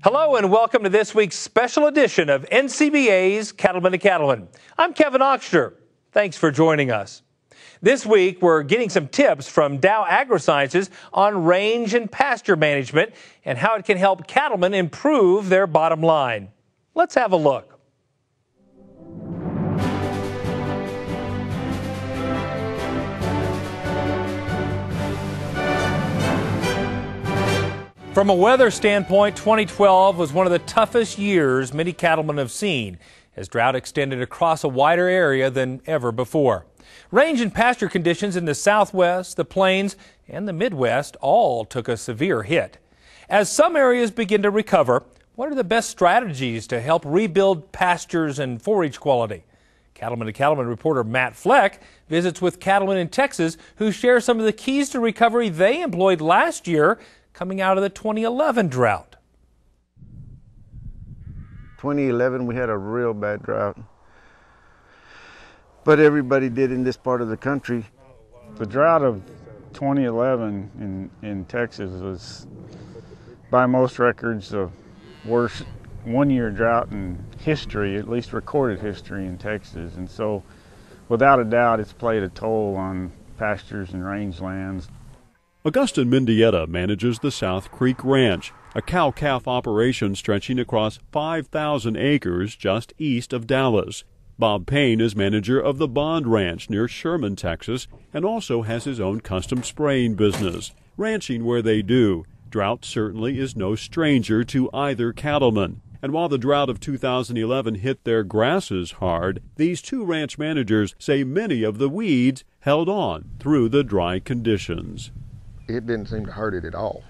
Hello and welcome to this week's special edition of NCBA's Cattlemen to Cattlemen. I'm Kevin Oxter. Thanks for joining us. This week, we're getting some tips from Dow AgroSciences on range and pasture management and how it can help cattlemen improve their bottom line. Let's have a look. From a weather standpoint, 2012 was one of the toughest years many cattlemen have seen, as drought extended across a wider area than ever before. Range and pasture conditions in the Southwest, the Plains, and the Midwest all took a severe hit. As some areas begin to recover, what are the best strategies to help rebuild pastures and forage quality? Cattlemen to Cattlemen reporter Matt Fleck visits with cattlemen in Texas who share some of the keys to recovery they employed last year coming out of the 2011 drought. 2011, we had a real bad drought, but everybody did in this part of the country. The drought of 2011 in Texas was, by most records, the worst one-year drought in history, at least recorded history in Texas. And so, without a doubt, it's played a toll on pastures and rangelands. Augustin Mendieta manages the South Creek Ranch, a cow-calf operation stretching across 5,000 acres just east of Dallas. Bob Payne is manager of the Bond Ranch near Sherman, Texas, and also has his own custom spraying business. Ranching where they do, drought certainly is no stranger to either cattleman. And while the drought of 2011 hit their grasses hard, these two ranch managers say many of the weeds held on through the dry conditions. It didn't seem to hurt it at all.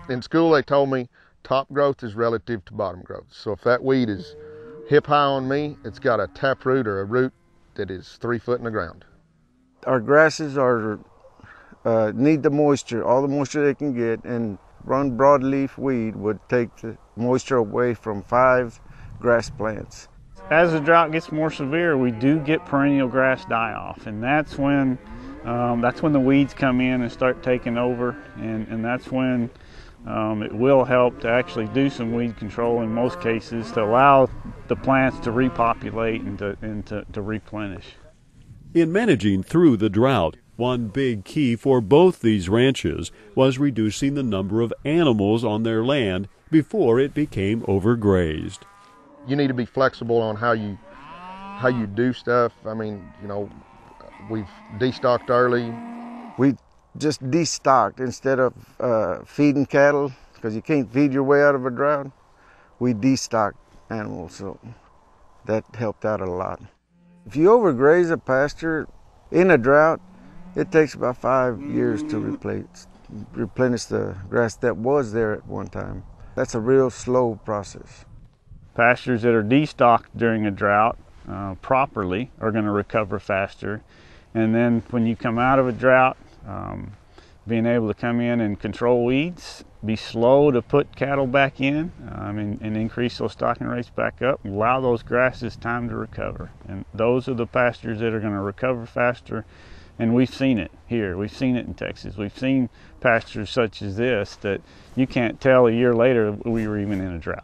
In school they told me top growth is relative to bottom growth. So if that weed is hip high on me, it's got a taproot or a root that is 3 foot in the ground. Our grasses need the moisture, all the moisture they can get, and run broadleaf weed would take the moisture away from 5 grass plants. As the drought gets more severe, we do get perennial grass die-off, and that's when the weeds come in and start taking over, and that's when it will help to actually do some weed control in most cases to allow the plants to repopulate and to replenish. In managing through the drought, one big key for both these ranches was reducing the number of animals on their land before it became overgrazed. You need to be flexible on how you do stuff. I mean, you know, we've destocked early. We just destocked instead of feeding cattle, because you can't feed your way out of a drought. We destocked animals, so that helped out a lot. If you overgraze a pasture in a drought, it takes about 5 years to replenish the grass that was there at one time. That's a real slow process. Pastures that are destocked during a drought properly are going to recover faster. And then when you come out of a drought, being able to come in and control weeds, be slow to put cattle back in, and increase those stocking rates back up, and allow those grasses time to recover. And those are the pastures that are going to recover faster. And we've seen it here. We've seen it in Texas. We've seen pastures such as this that you can't tell a year later we were even in a drought.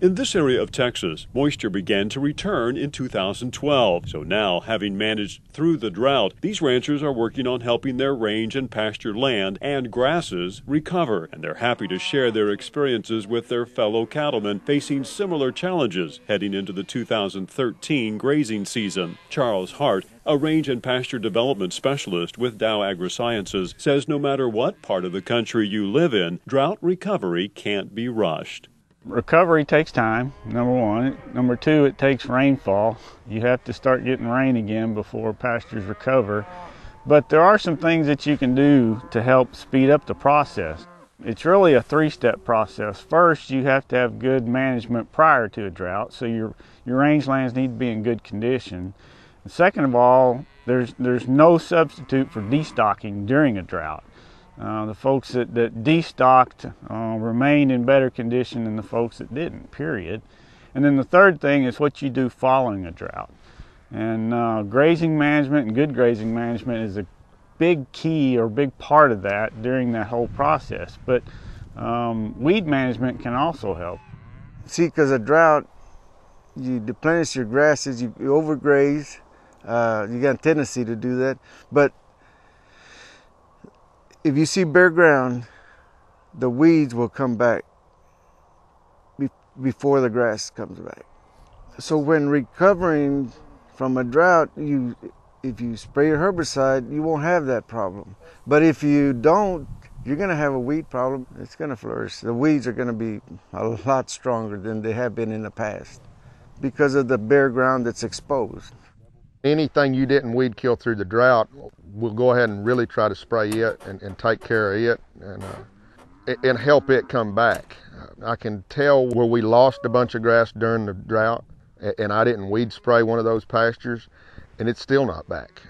In this area of Texas, moisture began to return in 2012. So now, having managed through the drought, these ranchers are working on helping their range and pasture land and grasses recover. And they're happy to share their experiences with their fellow cattlemen facing similar challenges heading into the 2013 grazing season. Charles Hart, a range and pasture development specialist with Dow AgroSciences, says no matter what part of the country you live in, drought recovery can't be rushed. Recovery takes time, number one. Number two, it takes rainfall. You have to start getting rain again before pastures recover. But there are some things that you can do to help speed up the process. It's really a 3-step process. First, you have to have good management prior to a drought, so your rangelands need to be in good condition. And second of all, there's no substitute for destocking during a drought. The folks that destocked remained in better condition than the folks that didn't, period. And then the third thing is what you do following a drought. And grazing management and good grazing management is a big key or big part of that during that whole process. But Weed management can also help. See, because of drought, you deplenish your grasses, you overgraze. You got a tendency to do that. But if you see bare ground, the weeds will come back before the grass comes back. So when recovering from a drought, if you spray your herbicide, you won't have that problem. But if you don't, you're going to have a weed problem. It's going to flourish. The weeds are going to be a lot stronger than they have been in the past because of the bare ground that's exposed. Anything you didn't weed kill through the drought, we'll go ahead and really try to spray it and take care of it and help it come back. I can tell where we lost a bunch of grass during the drought and I didn't weed spray one of those pastures, and it's still not back.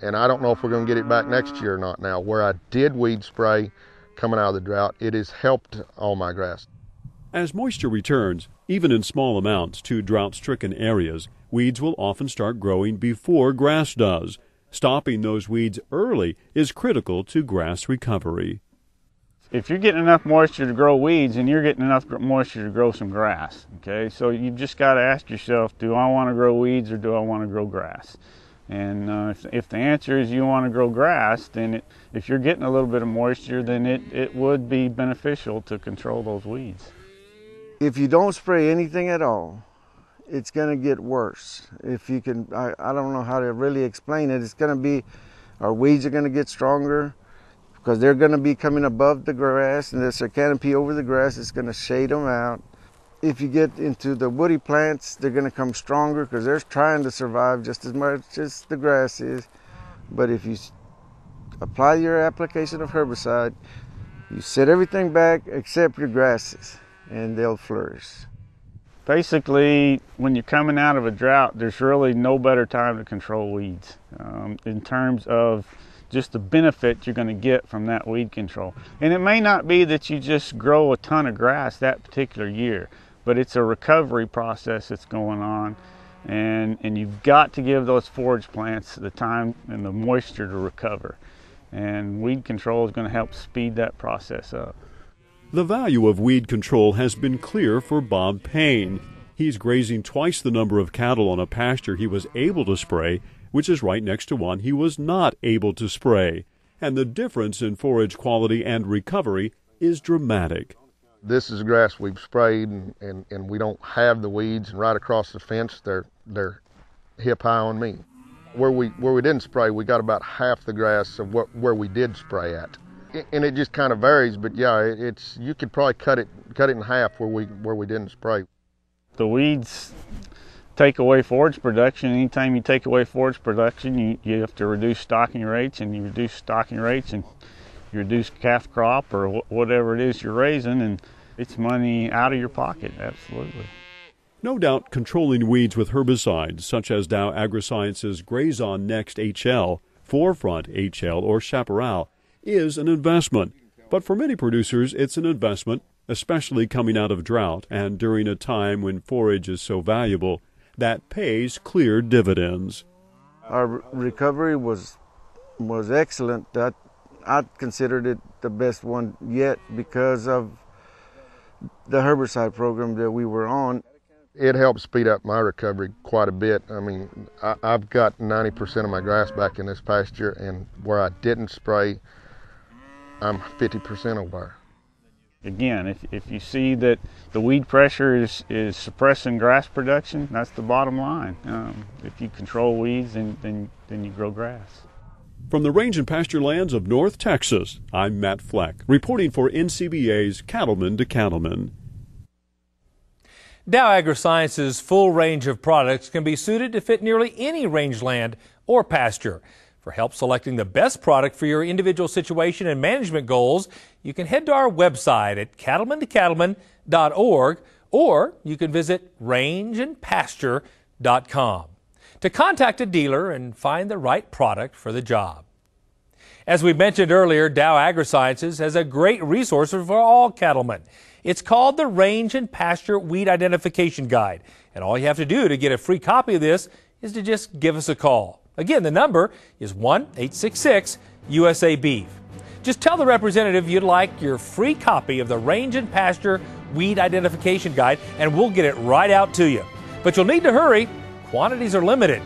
And I don't know if we're going to get it back next year or not now. Where I did weed spray coming out of the drought, it has helped all my grass. As moisture returns, even in small amounts, to drought-stricken areas, weeds will often start growing before grass does. Stopping those weeds early is critical to grass recovery. If you're getting enough moisture to grow weeds, and you're getting enough moisture to grow some grass, okay? So you've just got to ask yourself, do I want to grow weeds or do I want to grow grass? And if the answer is you want to grow grass, then if you're getting a little bit of moisture, then it would be beneficial to control those weeds. If you don't spray anything at all, it's going to get worse. If you can, I don't know how to really explain it. It's going to be, our weeds are going to get stronger because they're going to be coming above the grass, and there's a canopy over the grass. It's going to shade them out. If you get into the woody plants, they're going to come stronger because they're trying to survive just as much as the grass is. But if you apply your application of herbicide, you set everything back except your grasses, and they'll flourish. Basically, when you're coming out of a drought, there's really no better time to control weeds in terms of just the benefit you're going to get from that weed control. And it may not be that you just grow a ton of grass that particular year, but it's a recovery process that's going on, and you've got to give those forage plants the time and the moisture to recover. And weed control is going to help speed that process up. The value of weed control has been clear for Bob Payne. He's grazing twice the number of cattle on a pasture he was able to spray, which is right next to one he was not able to spray. And the difference in forage quality and recovery is dramatic. This is grass we've sprayed, and we don't have the weeds, and right across the fence they're hip high on me. Where we didn't spray, we got about half the grass of where we did spray at. And it just kind of varies, but yeah, you could probably cut it in half where we didn't spray. The weeds take away forage production. Anytime you take away forage production, you have to reduce stocking rates, and you reduce stocking rates and you reduce calf crop or whatever it is you're raising, and it's money out of your pocket, absolutely. No doubt controlling weeds with herbicides such as Dow AgroSciences Graze On Next HL, Forefront HL, or Chaparral is an investment. But for many producers, it's an investment, especially coming out of drought and during a time when forage is so valuable, that pays clear dividends. Our recovery was excellent. I considered it the best one yet because of the herbicide program that we were on. It helped speed up my recovery quite a bit. I mean, I've got 90% of my grass back in this pasture, and where I didn't spray, I'm 50% over. Again, if you see that the weed pressure is suppressing grass production, that's the bottom line. If you control weeds, then you grow grass. From the range and pasture lands of North Texas, I'm Matt Fleck, reporting for NCBA's Cattlemen to Cattlemen. Dow AgroSciences' full range of products can be suited to fit nearly any rangeland or pasture. For help selecting the best product for your individual situation and management goals, you can head to our website at cattlementocattlemen.org, or you can visit rangeandpasture.com to contact a dealer and find the right product for the job. As we mentioned earlier, Dow AgroSciences has a great resource for all cattlemen. It's called the Range and Pasture Weed Identification Guide, and all you have to do to get a free copy of this is to just give us a call. Again, the number is 1-866-USA-BEEF. Just tell the representative you'd like your free copy of the Range and Pasture Weed Identification Guide, and we'll get it right out to you. But you'll need to hurry. Quantities are limited.